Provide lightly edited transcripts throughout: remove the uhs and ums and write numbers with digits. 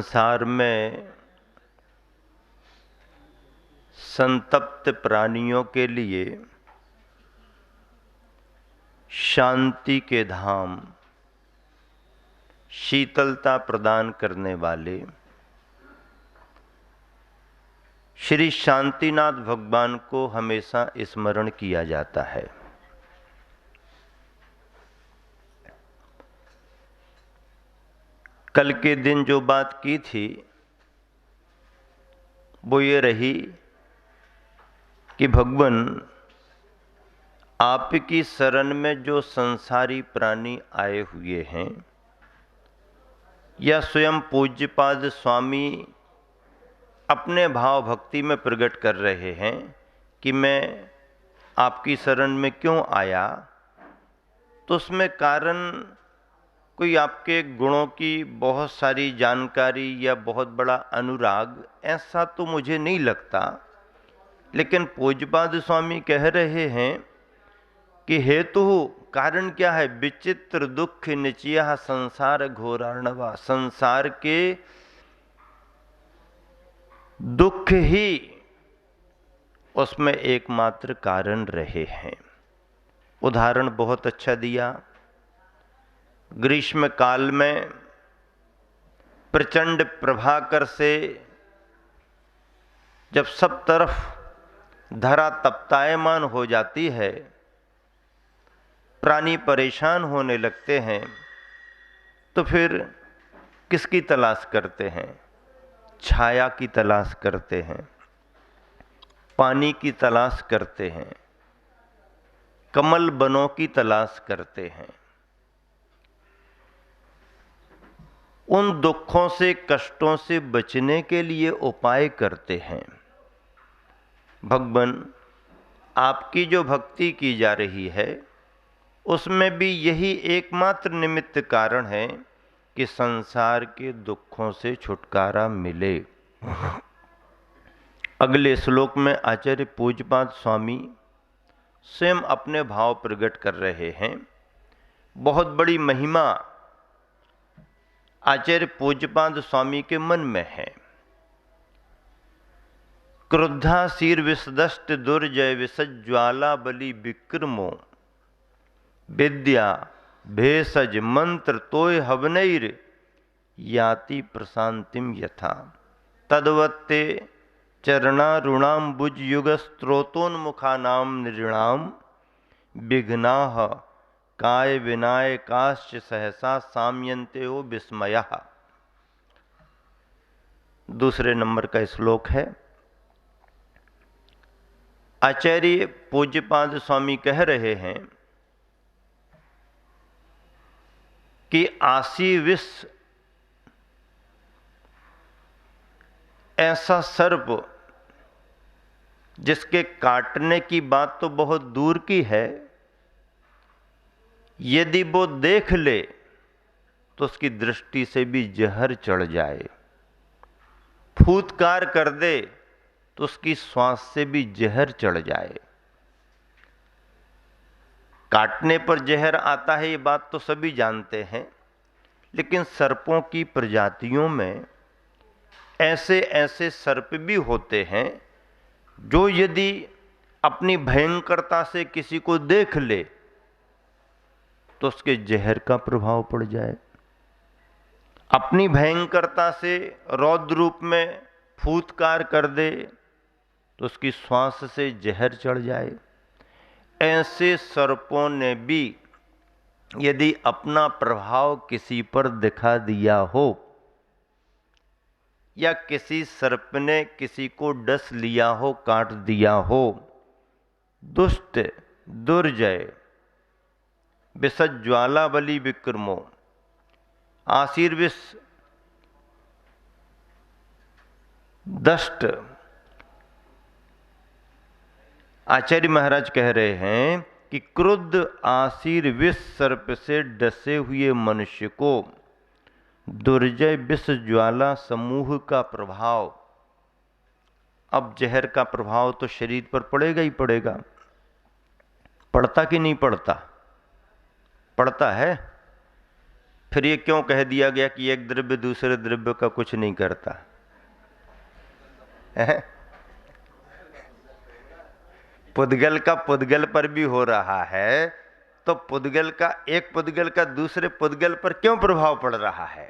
संसार में संतप्त प्राणियों के लिए शांति के धाम, शीतलता प्रदान करने वाले श्री शांतिनाथ भगवान को हमेशा स्मरण किया जाता है। कल के दिन जो बात की थी वो ये रही कि भगवान आपकी शरण में जो संसारी प्राणी आए हुए हैं या स्वयं पूज्यपाद स्वामी अपने भाव भक्ति में प्रकट कर रहे हैं कि मैं आपकी शरण में क्यों आया, तो उसमें कारण कोई आपके गुणों की बहुत सारी जानकारी या बहुत बड़ा अनुराग, ऐसा तो मुझे नहीं लगता। लेकिन पूज्यपाद स्वामी कह रहे हैं कि हेतु कारण क्या है? विचित्र दुख निचया संसार घोरार्णवा। संसार के दुख ही उसमें एकमात्र कारण रहे हैं। उदाहरण बहुत अच्छा दिया। ग्रीष्म काल में प्रचंड प्रभाकर से जब सब तरफ धरा तप्तायमान हो जाती है, प्राणी परेशान होने लगते हैं, तो फिर किसकी तलाश करते हैं? छाया की तलाश करते हैं, पानी की तलाश करते हैं, कमल बनों की तलाश करते हैं। उन दुखों से, कष्टों से बचने के लिए उपाय करते हैं। भगवान आपकी जो भक्ति की जा रही है उसमें भी यही एकमात्र निमित्त कारण है कि संसार के दुखों से छुटकारा मिले। अगले श्लोक में आचार्य पूज्यपाद स्वामी स्वयं अपने भाव प्रकट कर रहे हैं। बहुत बड़ी महिमा आचार्य पूज्यपाद स्वामी के मन में है। क्रुद्धा शीर विसदष्ट दुर्जय विसज्ज्वाला बलि विक्रमो विद्या भेषज मंत्र तोय हवनैर याति प्रशांतिम यथा तद्वत्ते चरणारुणाम्बुज युग स्त्रोतोन्मुखानाम नृणाम विघ्नाः काय विनायकाश्च सहसा साम्यन्ते हो विस्मयः। दूसरे नंबर का श्लोक है। आचार्य पूज्यपाद स्वामी कह रहे हैं कि आशी विष ऐसा सर्प जिसके काटने की बात तो बहुत दूर की है, यदि वो देख ले तो उसकी दृष्टि से भी जहर चढ़ जाए, फूत्कार कर दे तो उसकी श्वास से भी जहर चढ़ जाए। काटने पर जहर आता है ये बात तो सभी जानते हैं, लेकिन सर्पों की प्रजातियों में ऐसे ऐसे सर्प भी होते हैं जो यदि अपनी भयंकरता से किसी को देख ले तो उसके जहर का प्रभाव पड़ जाए। अपनी भयंकरता से रौद्र रूप में फूत्कार कर दे तो उसकी श्वास से जहर चढ़ जाए। ऐसे सर्पों ने भी यदि अपना प्रभाव किसी पर दिखा दिया हो या किसी सर्प ने किसी को डस लिया हो, काट दिया हो, दुष्ट दुर्जय विसज्ज्वाला बलि विक्रमो, आशीर्विष दष्ट। आचार्य महाराज कह रहे हैं कि क्रुद्ध आशीर विष सर्प से डसे हुए मनुष्य को दुर्जय विष ज्वाला समूह का प्रभाव, अब जहर का प्रभाव तो शरीर पर पड़ेगा ही पड़ेगा। पड़ता कि नहीं पड़ता? पड़ता है। फिर ये क्यों कह दिया गया कि एक द्रव्य दूसरे द्रव्य का कुछ नहीं करता है? पुद्गल का पुद्गल पर भी हो रहा है, तो पुद्गल का, एक पुद्गल का दूसरे पुद्गल पर क्यों प्रभाव पड़ रहा है?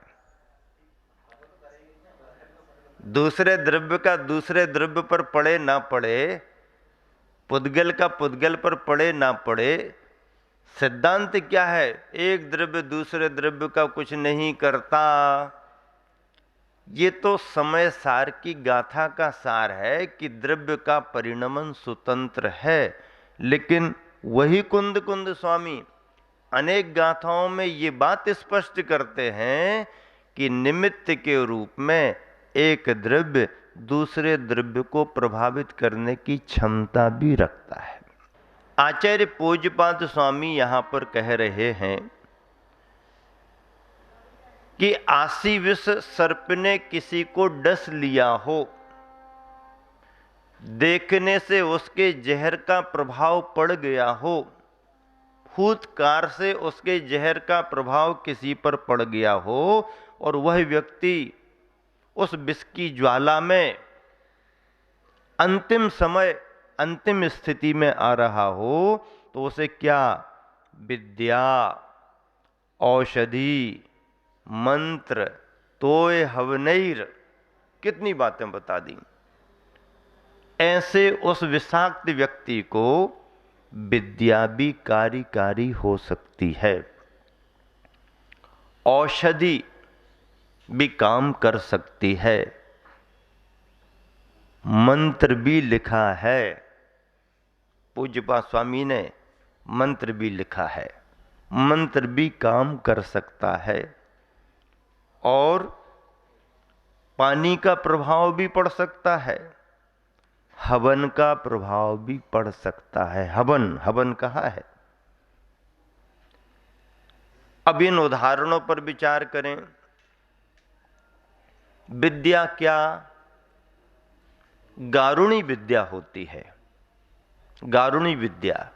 दूसरे द्रव्य का दूसरे द्रव्य पर पड़े ना पड़े, पुद्गल का पुद्गल पर पड़े ना पड़े, सिद्धांत क्या है? एक द्रव्य दूसरे द्रव्य का कुछ नहीं करता। ये तो समय सार की गाथा का सार है कि द्रव्य का परिणमन स्वतंत्र है। लेकिन वही कुंद कुंद स्वामी अनेक गाथाओं में ये बात स्पष्ट करते हैं कि निमित्त के रूप में एक द्रव्य दूसरे द्रव्य को प्रभावित करने की क्षमता भी रखता है। आचार्य पूज्यपाद स्वामी यहां पर कह रहे हैं कि आसी विष सर्प ने किसी को डस लिया हो, देखने से उसके जहर का प्रभाव पड़ गया हो, फूतकार से उसके जहर का प्रभाव किसी पर पड़ गया हो और वह व्यक्ति उस विष की ज्वाला में अंतिम समय, अंतिम स्थिति में आ रहा हो, तो उसे क्या विद्या, औषधि, मंत्र, तोय हवनैर, कितनी बातें बता दी। ऐसे उस विषाक्त व्यक्ति को विद्या भी कार्यकारी हो सकती है, औषधि भी काम कर सकती है, मंत्र भी लिखा है। पूज्यपाद स्वामी ने मंत्र भी लिखा है, मंत्र भी काम कर सकता है, और पानी का प्रभाव भी पड़ सकता है, हवन का प्रभाव भी पड़ सकता है। हवन, हवन कहाँ है? अब इन उदाहरणों पर विचार करें। विद्या क्या? गारुणी विद्या होती है। गारुणी विद्या,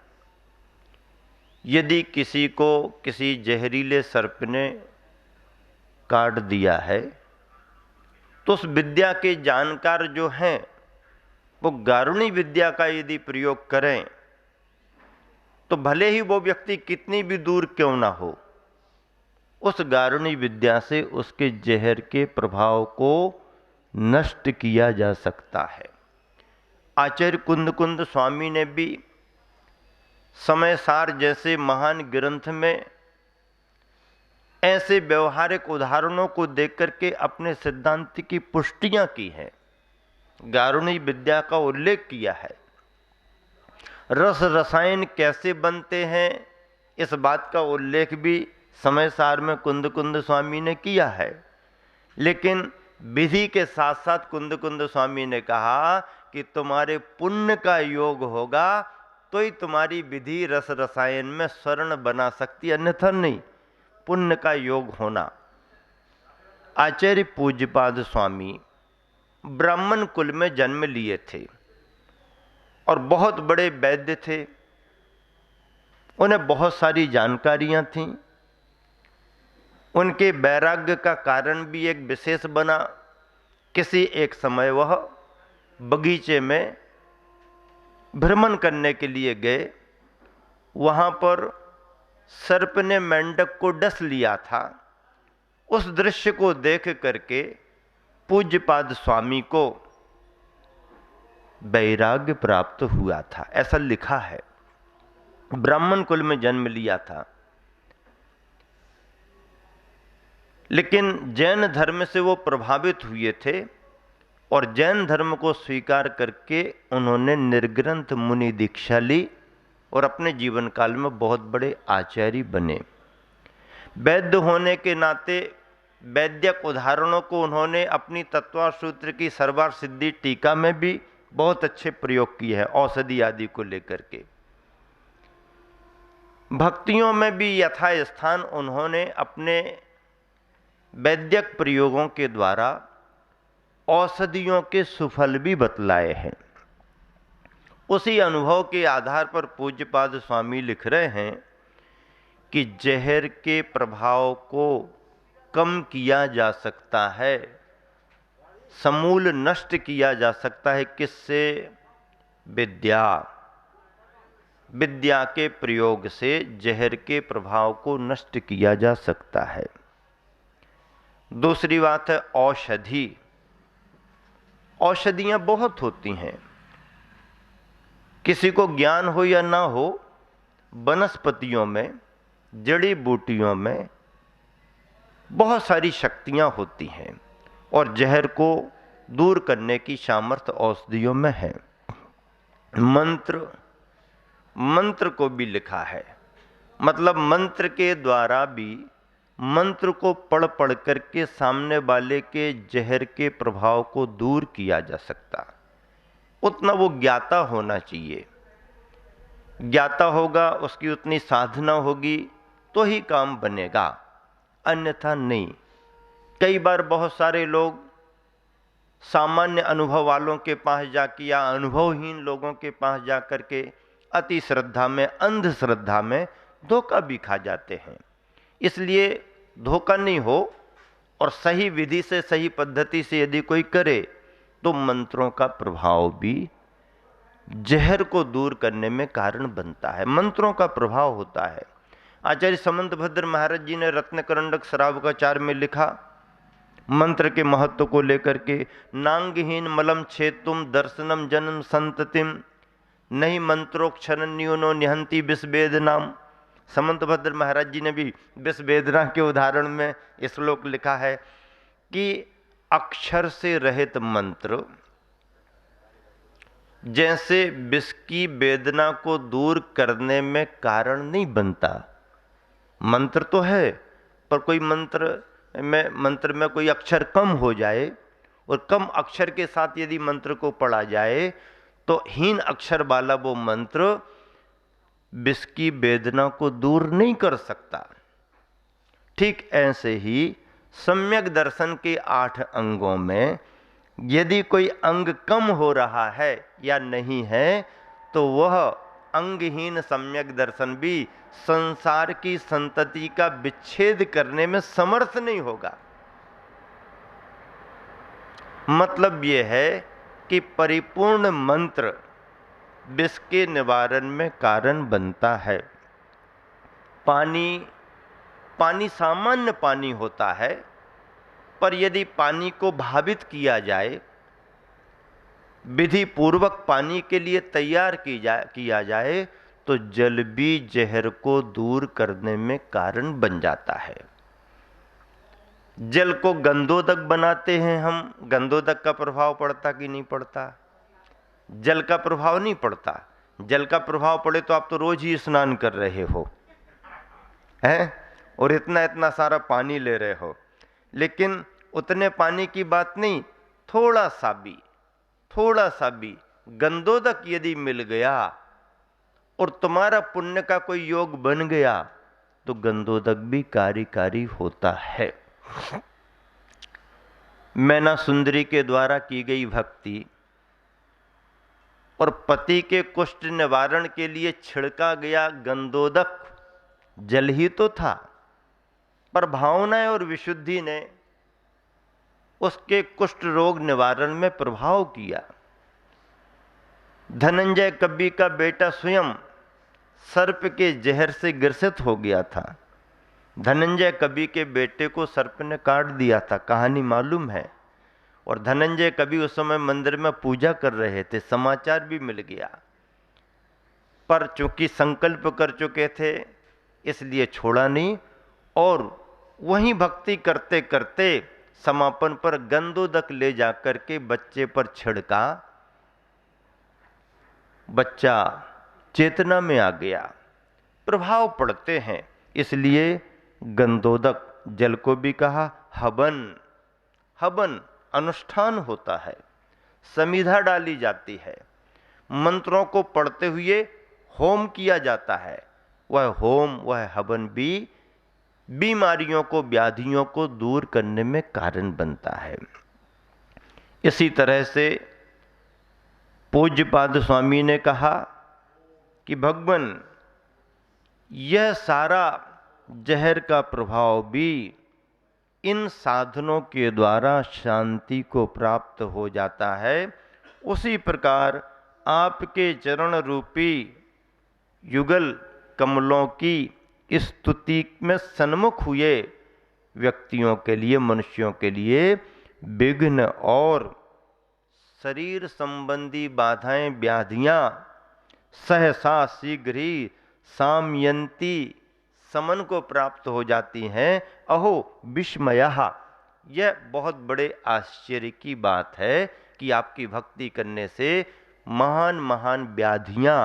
यदि किसी को किसी जहरीले सर्प ने काट दिया है, तो उस विद्या के जानकार जो हैं वो गारुणी विद्या का यदि प्रयोग करें, तो भले ही वो व्यक्ति कितनी भी दूर क्यों ना हो, उस गारुणी विद्या से उसके जहर के प्रभाव को नष्ट किया जा सकता है। आचार्य कुंद कुंद स्वामी ने भी समय सार जैसे महान ग्रंथ में ऐसे व्यवहारिक उदाहरणों को देख करके अपने सिद्धांत की पुष्टियां की हैं, गारुणी विद्या का उल्लेख किया है। रस रसायन कैसे बनते हैं, इस बात का उल्लेख भी समय सार में कुंद कुंद स्वामी ने किया है। लेकिन विधि के साथ साथ कुंद कुंद स्वामी ने कहा कि तुम्हारे पुण्य का योग होगा तो ही तुम्हारी विधि रस रसायन में स्वर्ण बना सकती, अन्यथा नहीं। पुण्य का योग होना। आचार्य पूज्यपाद स्वामी ब्राह्मण कुल में जन्म लिए थे और बहुत बड़े वैद्य थे। उन्हें बहुत सारी जानकारियां थीं। उनके वैराग्य का कारण भी एक विशेष बना। किसी एक समय वह बगीचे में भ्रमण करने के लिए गए। वहां पर सर्प ने मेंढक को डस लिया था। उस दृश्य को देख करके पूज्यपाद स्वामी को वैराग्य प्राप्त हुआ था, ऐसा लिखा है। ब्राह्मण कुल में जन्म लिया था, लेकिन जैन धर्म से वो प्रभावित हुए थे और जैन धर्म को स्वीकार करके उन्होंने निर्ग्रंथ मुनि दीक्षा ली और अपने जीवन काल में बहुत बड़े आचार्य बने। वैद्य होने के नाते वैद्यक उदाहरणों को उन्होंने अपनी तत्वार सूत्र की सर्वार सिद्धि टीका में भी बहुत अच्छे प्रयोग किए हैं, औषधि आदि को लेकर के। भक्तियों में भी यथास्थान उन्होंने अपने वैद्यक प्रयोगों के द्वारा औषधियों के सुफल भी बतलाए हैं। उसी अनुभव के आधार पर पूज्यपाद स्वामी लिख रहे हैं कि जहर के प्रभाव को कम किया जा सकता है, समूल नष्ट किया जा सकता है। किससे? विद्या। विद्या के प्रयोग से जहर के प्रभाव को नष्ट किया जा सकता है। दूसरी बात है औषधि। औषधियां बहुत होती हैं, किसी को ज्ञान हो या ना हो, वनस्पतियों में, जड़ी बूटियों में बहुत सारी शक्तियां होती हैं और जहर को दूर करने की सामर्थ्य औषधियों में है। मंत्र को भी लिखा है, मतलब मंत्र के द्वारा भी, मंत्र को पढ़ पढ़ करके सामने वाले के जहर के प्रभाव को दूर किया जा सकता। उतना वो ज्ञाता होना चाहिए, ज्ञाता होगा, उसकी उतनी साधना होगी तो ही काम बनेगा, अन्यथा नहीं। कई बार बहुत सारे लोग सामान्य अनुभव वालों के पास जाके या अनुभवहीन लोगों के पास जा करके अति श्रद्धा में, अंधश्रद्धा में धोखा भी खा जाते हैं। इसलिए धोखा नहीं हो और सही विधि से, सही पद्धति से यदि कोई करे तो मंत्रों का प्रभाव भी जहर को दूर करने में कारण बनता है। मंत्रों का प्रभाव होता है। आचार्य समंतभद्र महाराज जी ने रत्नकरंडक श्रावकाचार में लिखा मंत्र के महत्व को लेकर के, नांगहीन मलम छेतुम दर्शनम जन्म संततिम नहीं मंत्रोक्षर न्यूनो निहंती विषवेदनाम। समंतभद्र महाराज जी ने भी विषवेदना के उदाहरण में श्लोक लिखा है कि अक्षर से रहित मंत्र जैसे विष की वेदना को दूर करने में कारण नहीं बनता। मंत्र तो है, पर कोई मंत्र में कोई अक्षर कम हो जाए और कम अक्षर के साथ यदि मंत्र को पढ़ा जाए तो हीन अक्षर वाला वो मंत्र विष की वेदना को दूर नहीं कर सकता। ठीक ऐसे ही सम्यक दर्शन के 8 अंगों में यदि कोई अंग कम हो रहा है या नहीं है तो वह अंगहीन सम्यक दर्शन भी संसार की संतति का विच्छेद करने में समर्थ नहीं होगा। मतलब यह है कि परिपूर्ण मंत्र विष के निवारण में कारण बनता है। पानी सामान्य पानी होता है, पर यदि पानी को भावित किया जाए, विधि पूर्वक पानी के लिए तैयार किया जाए तो जल भी जहर को दूर करने में कारण बन जाता है। जल को गंधोदक बनाते हैं हम, गंधोदक का प्रभाव पड़ता कि नहीं पड़ता? जल का प्रभाव नहीं पड़ता। जल का प्रभाव पड़े तो आप तो रोज ही स्नान कर रहे हो हैं और इतना इतना सारा पानी ले रहे हो, लेकिन उतने पानी की बात नहीं, थोड़ा सा भी गंधोदक यदि मिल गया और तुम्हारा पुण्य का कोई योग बन गया तो गंधोदक भी कार्यकारी होता है। मैना सुंदरी के द्वारा की गई भक्ति और पति के कुष्ठ निवारण के लिए छिड़का गया गंधोदक जल ही तो था, पर भावनाएं और विशुद्धि ने उसके कुष्ठ रोग निवारण में प्रभाव किया। धनंजय कवि का बेटा स्वयं सर्प के जहर से ग्रसित हो गया था। धनंजय कवि के बेटे को सर्प ने काट दिया था, कहानी मालूम है। और धनंजय कवि उस समय मंदिर में पूजा कर रहे थे, समाचार भी मिल गया, पर चूंकि संकल्प कर चुके थे इसलिए छोड़ा नहीं और वहीं भक्ति करते करते समापन पर गंधोदक ले जाकर के बच्चे पर छिड़का। बच्चा चेतना में आ गया, प्रभाव पड़ते हैं। इसलिए गंधोदक जल को भी कहा हवन अनुष्ठान होता है, समिधा डाली जाती है, मंत्रों को पढ़ते हुए होम किया जाता है। वह होम, वह हवन भी बीमारियों को, व्याधियों को दूर करने में कारण बनता है। इसी तरह से पूज्यपाद स्वामी ने कहा कि भगवान, यह सारा जहर का प्रभाव भी इन साधनों के द्वारा शांति को प्राप्त हो जाता है। उसी प्रकार आपके चरण रूपी युगल कमलों की स्तुति में सन्मुख हुए व्यक्तियों के लिए, मनुष्यों के लिए विघ्न और शरीर संबंधी बाधाएं, व्याधियां सहसा शीघ्र ही सामयंती, समन को प्राप्त हो जाती हैं। अहो विस्मयः, यह बहुत बड़े आश्चर्य की बात है कि आपकी भक्ति करने से महान महान व्याधियां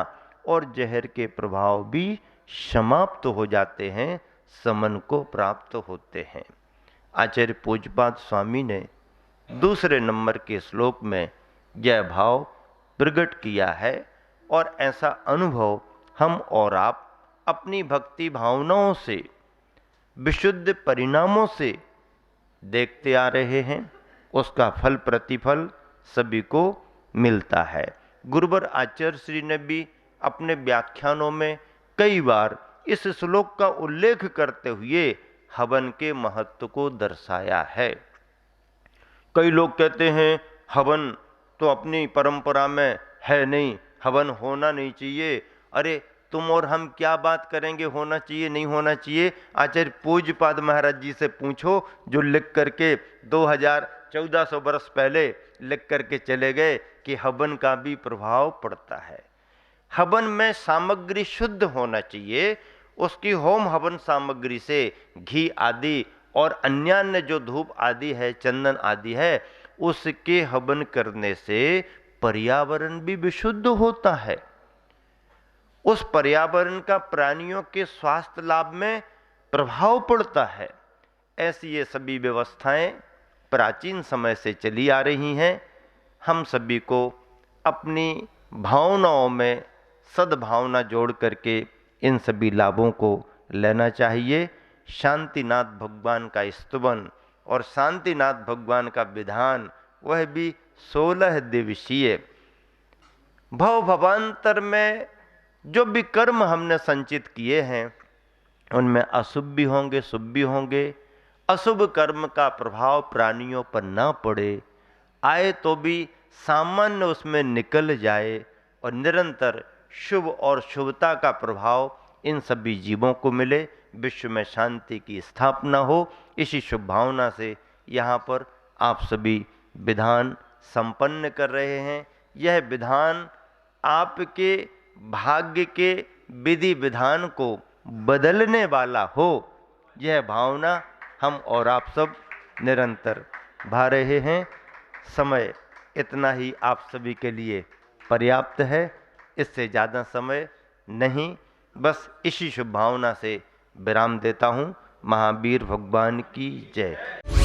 और जहर के प्रभाव भी समाप्त हो जाते हैं, समन को प्राप्त होते हैं। आचार्य पूज्यपाद स्वामी ने दूसरे नंबर के श्लोक में यह भाव प्रकट किया है और ऐसा अनुभव हम और आप अपनी भक्ति भावनाओं से, विशुद्ध परिणामों से देखते आ रहे हैं। उसका फल प्रतिफल सभी को मिलता है। गुरुवर आचार्य श्री ने भी अपने व्याख्यानों में कई बार इस श्लोक का उल्लेख करते हुए हवन के महत्व को दर्शाया है। कई लोग कहते हैं हवन तो अपनी परंपरा में है नहीं, हवन होना नहीं चाहिए। अरे तुम और हम क्या बात करेंगे, होना चाहिए नहीं होना चाहिए? आचार्य पूज्यपाद महाराज जी से पूछो, जो लिख करके 1400 वर्ष पहले लिख करके चले गए कि हवन का भी प्रभाव पड़ता है। हवन में सामग्री शुद्ध होना चाहिए। उसकी होम हवन सामग्री से घी आदि और अन्यान्य जो धूप आदि है, चंदन आदि है, उसके हवन करने से पर्यावरण भी विशुद्ध होता है। उस पर्यावरण का प्राणियों के स्वास्थ्य लाभ में प्रभाव पड़ता है। ऐसी ये सभी व्यवस्थाएं प्राचीन समय से चली आ रही हैं। हम सभी को अपनी भावनाओं में सद्भावना जोड़ करके इन सभी लाभों को लेना चाहिए। शांतिनाथ भगवान का स्तुवन और शांतिनाथ भगवान का विधान, वह भी 16 दिवसीय। भव भवांतर में जो भी कर्म हमने संचित किए हैं उनमें अशुभ भी होंगे, शुभ भी होंगे। अशुभ कर्म का प्रभाव प्राणियों पर ना पड़े, आए तो भी सामान्य उसमें निकल जाए और निरंतर शुभ और शुभता का प्रभाव इन सभी जीवों को मिले, विश्व में शांति की स्थापना हो। इसी शुभ भावना से यहाँ पर आप सभी विधान संपन्न कर रहे हैं। यह विधान आपके भाग्य के विधि विधान को बदलने वाला हो, यह भावना हम और आप सब निरंतर भा रहे हैं। समय इतना ही आप सभी के लिए पर्याप्त है, इससे ज़्यादा समय नहीं। बस इसी शुभ भावना से विराम देता हूँ। महावीर भगवान की जय।